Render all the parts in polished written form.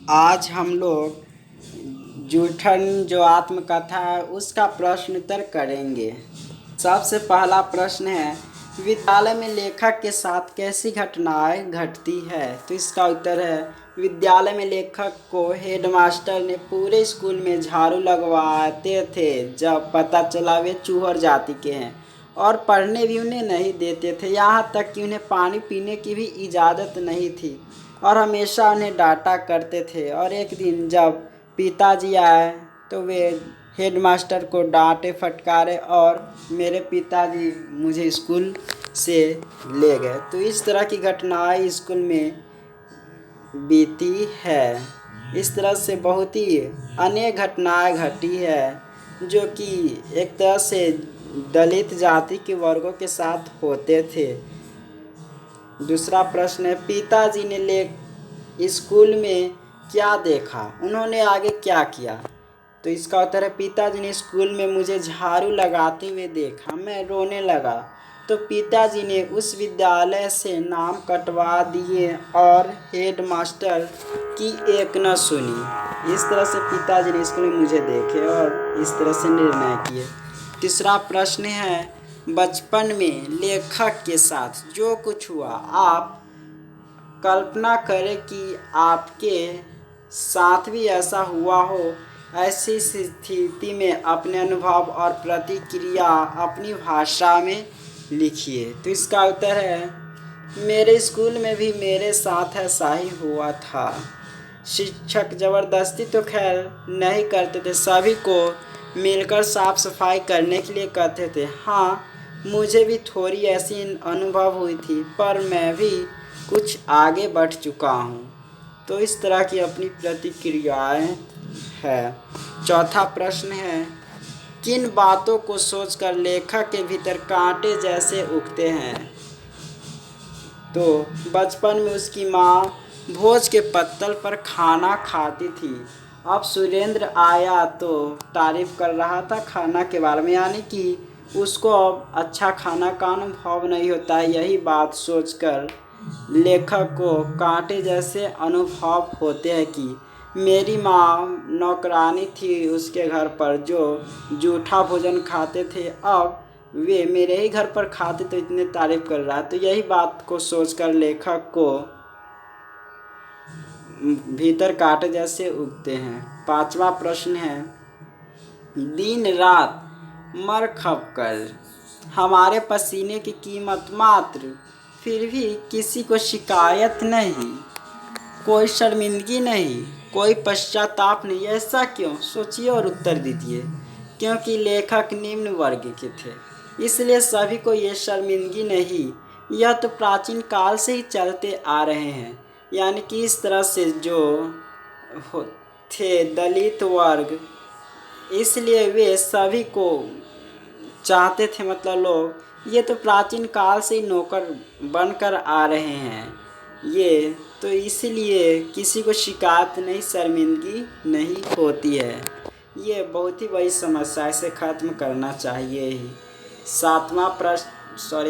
आज हम लोग जूठन जो आत्मकथा है उसका प्रश्न उत्तर करेंगे। सबसे पहला प्रश्न है, विद्यालय में लेखक के साथ कैसी घटनाएं घटती है? तो इसका उत्तर है, विद्यालय में लेखक को हेडमास्टर ने पूरे स्कूल में झाड़ू लगवाते थे जब पता चला वे चूहर जाति के हैं, और पढ़ने भी उन्हें नहीं देते थे। यहाँ तक कि उन्हें पानी पीने की भी इजाज़त नहीं थी और हमेशा उन्हें डांटा करते थे। और एक दिन जब पिताजी आए तो वे हेडमास्टर को डांटे फटकारे और मेरे पिताजी मुझे स्कूल से ले गए। तो इस तरह की घटनाएं स्कूल में बीती है। इस तरह से बहुत ही अनेक घटनाएं घटी है जो कि एक तरह से दलित जाति के वर्गों के साथ होते थे। दूसरा प्रश्न है, पिताजी ने स्कूल में क्या देखा, उन्होंने आगे क्या किया? तो इसका उत्तर है, पिताजी ने स्कूल में मुझे झाड़ू लगाते हुए देखा, मैं रोने लगा तो पिताजी ने उस विद्यालय से नाम कटवा दिए और हेडमास्टर की एक न सुनी। इस तरह से पिताजी ने स्कूल में मुझे देखे और इस तरह से निर्णय किए। तीसरा प्रश्न है, बचपन में लेखक के साथ जो कुछ हुआ, आप कल्पना करें कि आपके साथ भी ऐसा हुआ हो। ऐसी स्थिति में अपने अनुभव और प्रतिक्रिया अपनी भाषा में लिखिए। तो इसका उत्तर है, मेरे स्कूल में भी मेरे साथ ऐसा ही हुआ था। शिक्षक ज़बरदस्ती तो खैर नहीं करते थे, सभी को मिलकर साफ सफाई करने के लिए कहते थे। हाँ, मुझे भी थोड़ी ऐसी अनुभव हुई थी, पर मैं भी कुछ आगे बढ़ चुका हूँ। तो इस तरह की अपनी प्रतिक्रियाएं है। चौथा प्रश्न है, किन बातों को सोचकर लेखक के भीतर कांटे जैसे उगते हैं? तो बचपन में उसकी माँ भोज के पत्तल पर खाना खाती थी। अब सुरेंद्र आया तो तारीफ कर रहा था खाना के बारे में, यानी कि उसको अब अच्छा खाना का अनुभव नहीं होता है। यही बात सोचकर लेखक को कांटे जैसे अनुभव होते हैं कि मेरी माँ नौकरानी थी उसके घर पर जो जूठा भोजन खाते थे, अब वे मेरे ही घर पर खाते तो इतने तारीफ कर रहा है। तो यही बात को सोचकर लेखक को भीतर कांटे जैसे उगते हैं। पांचवा प्रश्न है, दिन रात मर खप कर हमारे पसीने की कीमत मात्र, फिर भी किसी को शिकायत नहीं, कोई शर्मिंदगी नहीं, कोई पश्चाताप नहीं। ऐसा क्यों? सोचिए और उत्तर दीजिए। क्योंकि लेखक निम्न वर्ग के थे, इसलिए सभी को ये शर्मिंदगी नहीं। यह तो प्राचीन काल से ही चलते आ रहे हैं, यानी कि इस तरह से जो थे दलित वर्ग, इसलिए वे सभी को चाहते थे। मतलब लोग ये तो प्राचीन काल से ही नौकर बनकर आ रहे हैं, ये तो इसलिए किसी को शिकायत नहीं, शर्मिंदगी नहीं होती है। ये बहुत ही बड़ी समस्या, इसे ख़त्म करना चाहिए ही।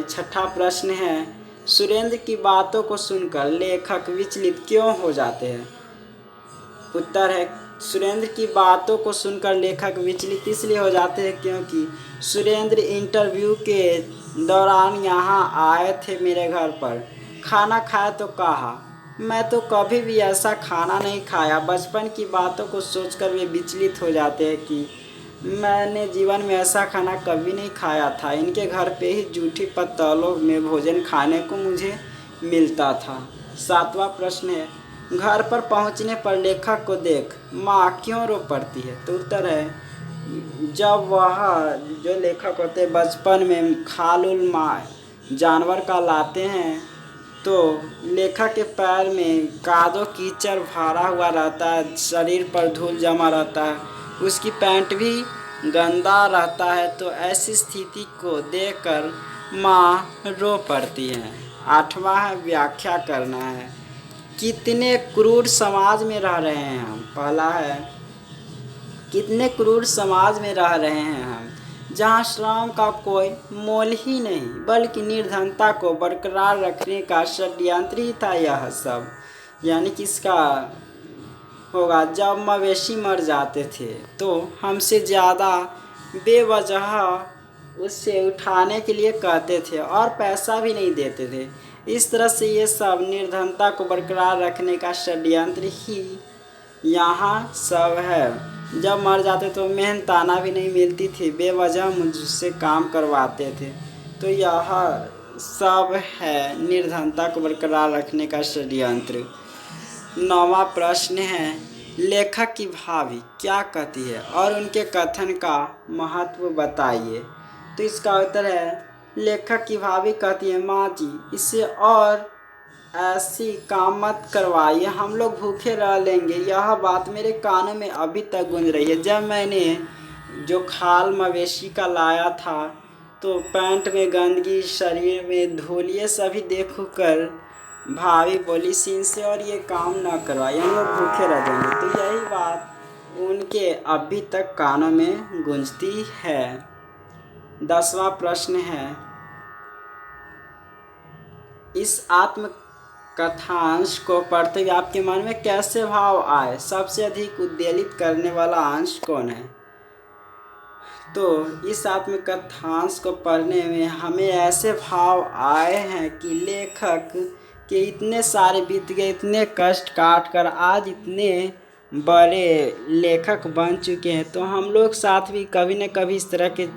छठा प्रश्न है, सुरेंद्र की बातों को सुनकर लेखक विचलित क्यों हो जाते हैं? उत्तर है, सुरेंद्र की बातों को सुनकर लेखक विचलित इसलिए हो जाते हैं क्योंकि सुरेंद्र इंटरव्यू के दौरान यहाँ आए थे मेरे घर पर। खाना खाया तो कहा, मैं तो कभी भी ऐसा खाना नहीं खाया। बचपन की बातों को सोचकर वे विचलित हो जाते हैं कि मैंने जीवन में ऐसा खाना कभी नहीं खाया था। इनके घर पे ही जूठी पत्तलों में भोजन खाने को मुझे मिलता था। सातवां प्रश्न है, घर पर पहुंचने पर लेखक को देख माँ क्यों रो पड़ती है? तो उत्तर है, जब वह जो लेखक होते बचपन में खाल उल माँ जानवर का लाते हैं तो लेखक के पैर में कादो कीचड़ भरा हुआ रहता है, शरीर पर धूल जमा रहता है, उसकी पैंट भी गंदा रहता है। तो ऐसी स्थिति को देखकर माँ रो पड़ती है। आठवां है, व्याख्या करना है। कितने क्रूर समाज में रह रहे हैं हम? पहला है, कितने क्रूर समाज में रह रहे हैं हम, जहाँ श्रम का कोई मोल ही नहीं, बल्कि निर्धनता को बरकरार रखने का षड्यंत्र ही था यह सब। यानी कि इसका होगा। जब मवेशी मर जाते थे तो हमसे ज़्यादा बेवजह उससे उठाने के लिए कहते थे और पैसा भी नहीं देते थे। इस तरह से ये सब निर्धनता को बरकरार रखने का षड्यंत्र ही यहाँ सब है। जब मर जाते तो मेहनताना भी नहीं मिलती थी, बेवजह मुझसे काम करवाते थे। तो यह सब है निर्धनता को बरकरार रखने का षड्यंत्र। 9वां प्रश्न है, लेखक की भाभी क्या कहती है और उनके कथन का महत्व बताइए। तो इसका उत्तर है, लेखक की भाभी कहती है, माँ जी इससे और ऐसी काम मत करवाइए, हम लोग भूखे रह लेंगे। यह बात मेरे कानों में अभी तक गूंज रही है। जब मैंने जो खाल मवेशी का लाया था तो पैंट में गंदगी, शरीर में धूल, ये सभी देख कर भाभी बोली, सीन से और ये काम ना करवाइए, हम लोग भूखे रह जाएंगे। तो यही बात उनके अभी तक कानों में गूंजती है। 10वां प्रश्न है, इस आत्म कथांश को पढ़ते हुए आपके मन में कैसे भाव आए? सबसे अधिक उद्वेलित करने वाला अंश कौन है? तो इस आत्मकथांश को पढ़ने में हमें ऐसे भाव आए हैं कि लेखक के इतने सारे बीत गए, इतने कष्ट काट कर आज इतने बड़े लेखक बन चुके हैं। तो हम लोग साथ भी कभी न कभी इस तरह के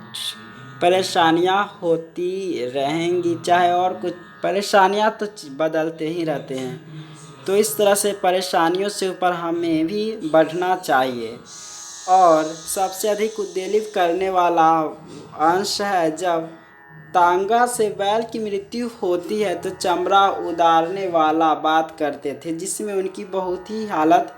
परेशानियां होती रहेंगी, चाहे और कुछ परेशानियां तो बदलते ही रहते हैं। तो इस तरह से परेशानियों से ऊपर हमें भी बढ़ना चाहिए। और सबसे अधिक उद्वेलित करने वाला अंश है, जब तांगा से बैल की मृत्यु होती है तो चमड़ा उतारने वाला बात करते थे, जिसमें उनकी बहुत ही हालत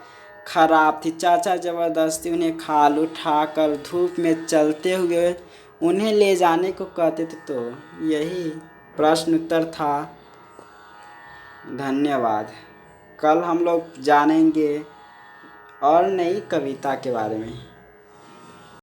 खराब थी। चाचा ज़बरदस्ती उन्हें खाल उठाकर धूप में चलते हुए उन्हें ले जाने को कहते थे। तो यही प्रश्न उत्तर था। धन्यवाद। कल हम लोग जानेंगे और नई कविता के बारे में।